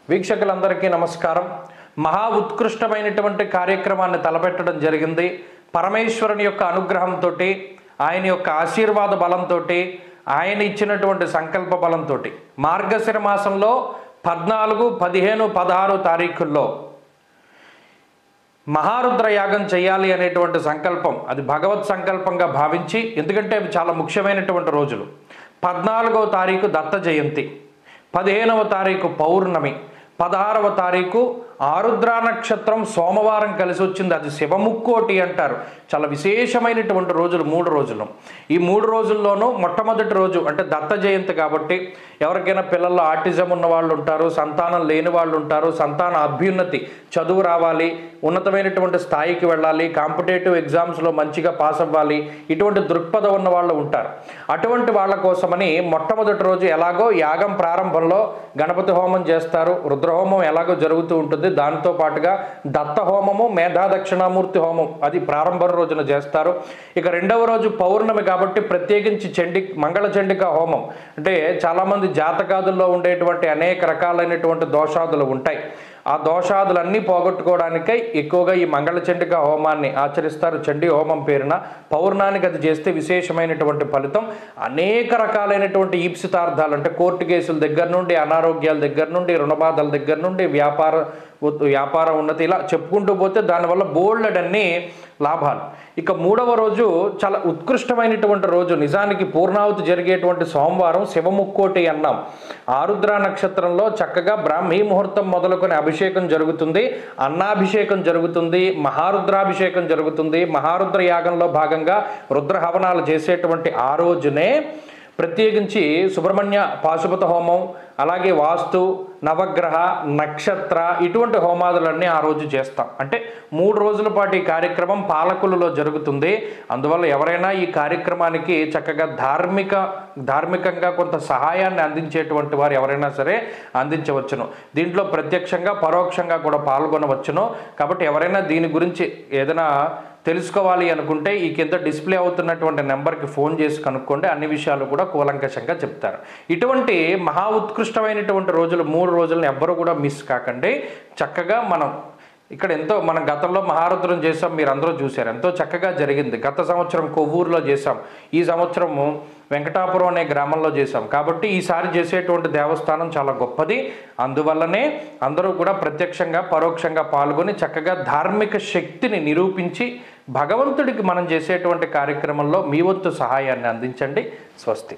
వీక్షకులందరికీ నమస్కారం. మహా ఉత్కృష్టమైనటువంటి కార్యక్రమాన్ని తలపెట్టడం జరిగింది. పరమేశ్వరుని యొక్క అనుగ్రహంతో, ఆయన యొక్క ఆశీర్వాద బలంతో, ఆయన ఇచ్చినటువంటి సంకల్ప బలంతో మార్గశిర మాసంలో 14, 15, 16 తారీఖుల్లో మహారుద్ర యాగం చేయాలి అనేటువంటి సంకల్పం, అది భగవత్ సంకల్పంగా భావించి, ఎందుకంటే అవి చాలా ముఖ్యమైనటువంటి రోజులు. 14వ తారీఖు దత్త జయంతి, 15వ తారీఖు పౌర్ణమి, 16వ తారీఖు ఆరుద్ర నక్షత్రం సోమవారం కలిసి వచ్చింది. అది శివముక్కోటి అంటారు. చాలా విశేషమైనటువంటి రోజులు 3 రోజులు. ఈ 3 రోజుల్లోనూ మొట్టమొదటి రోజు అంటే దత్త జయంతి కాబట్టి ఎవరికైనా పిల్లల్లో ఆటిజం ఉన్న వాళ్ళు ఉంటారు, సంతానం లేని వాళ్ళు ఉంటారు, సంతాన అభ్యున్నతి, చదువు రావాలి, ఉన్నతమైనటువంటి స్థాయికి వెళ్ళాలి, కాంపిటేటివ్ ఎగ్జామ్స్లో మంచిగా పాస్ అవ్వాలి, ఇటువంటి దృక్పథం ఉన్న వాళ్ళు ఉంటారు. అటువంటి వాళ్ళ కోసమని మొట్టమొదటి రోజు ఎలాగో యాగం ప్రారంభంలో గణపతి హోమం చేస్తారు, రుద్రహోమం ఎలాగో జరుగుతూ ఉంటుంది. దాంతో పాటుగా దత్త హోమము, మేధా దక్షిణామూర్తి హోమం అది ప్రారంభ రోజున చేస్తారు. ఇక రెండవ రోజు పౌర్ణమి కాబట్టి ప్రత్యేకించి మంగళ చండిక హోమం, అంటే చాలామంది జాతకాదుల్లో ఉండేటువంటి అనేక రకాలైనటువంటి దోషాదులు ఉంటాయి. ఆ దోషాదులన్నీ పోగొట్టుకోవడానికై ఎక్కువగా ఈ మంగళ చండిక హోమాన్ని ఆచరిస్తారు. చండీ హోమం పేరున పౌర్ణానికి అది చేస్తే విశేషమైనటువంటి ఫలితం. అనేక రకాలైనటువంటి ఈప్సితార్థాలు, అంటే కోర్టు కేసుల దగ్గర నుండి, అనారోగ్యాల దగ్గర నుండి, రుణబాధల దగ్గర నుండి, వ్యాపార ఉన్నతి, ఇలా చెప్పుకుంటూ పోతే దానివల్ల బోల్డన్ని లాభాలు. ఇక 3వ రోజు చాలా ఉత్కృష్టమైనటువంటి రోజు. నిజానికి పూర్ణావతి జరిగేటువంటి సోమవారం శివముక్కోటి అన్నాం. ఆరుద్ర నక్షత్రంలో చక్కగా బ్రాహ్మీ ముహూర్తం మొదలుకొని అభిషేకం జరుగుతుంది, అన్నాభిషేకం జరుగుతుంది, మహారుద్రాభిషేకం జరుగుతుంది. మహారుద్ర యాగంలో భాగంగా రుద్ర హవనాలు చేసేటువంటి ఆ రోజునే ప్రత్యేకించి సుబ్రహ్మణ్య పాశుపత హోమం, అలాగే వాస్తు, నవగ్రహ, నక్షత్ర, ఇటువంటి హోమాదులన్నీ ఆ రోజు చేస్తాం. అంటే 3 రోజుల పాటు ఈ కార్యక్రమం పాలకులలో జరుగుతుంది. అందువల్ల ఎవరైనా ఈ కార్యక్రమానికి చక్కగా ధార్మికంగా కొంత సహాయాన్ని అందించేటువంటి వారు ఎవరైనా సరే అందించవచ్చును. దీంట్లో ప్రత్యక్షంగా పరోక్షంగా కూడా పాల్గొనవచ్చును. కాబట్టి ఎవరైనా దీని గురించి ఏదైనా తెలుసుకోవాలి అనుకుంటే ఈ కింద డిస్ప్లే అవుతున్నటువంటి నెంబర్కి ఫోన్ చేసి కనుక్కోండి. అన్ని విషయాలు కూడా కూలంకషంగా చెప్తారు. ఇటువంటి మహా ఉత్కృష్టమైనటువంటి రోజులు 3 రోజులను ఎవ్వరూ కూడా మిస్ కాకండి. చక్కగా మనం గతంలో మహారుద్రం చేసాం, మీరు అందరూ చూశారు, ఎంతో చక్కగా జరిగింది. గత సంవత్సరం కొవ్వూరులో చేసాం, ఈ సంవత్సరము వెంకటాపురం అనే గ్రామంలో చేసాం. కాబట్టి ఈసారి చేసేటువంటి దేవస్థానం చాలా గొప్పది. అందువల్లనే అందరూ కూడా ప్రత్యక్షంగా పరోక్షంగా పాల్గొని చక్కగా ధార్మిక శక్తిని నిరూపించి భగవంతుడికి మనం చేసేటువంటి కార్యక్రమంలో మీ వంతు సహాయాన్ని అందించండి. స్వస్తి.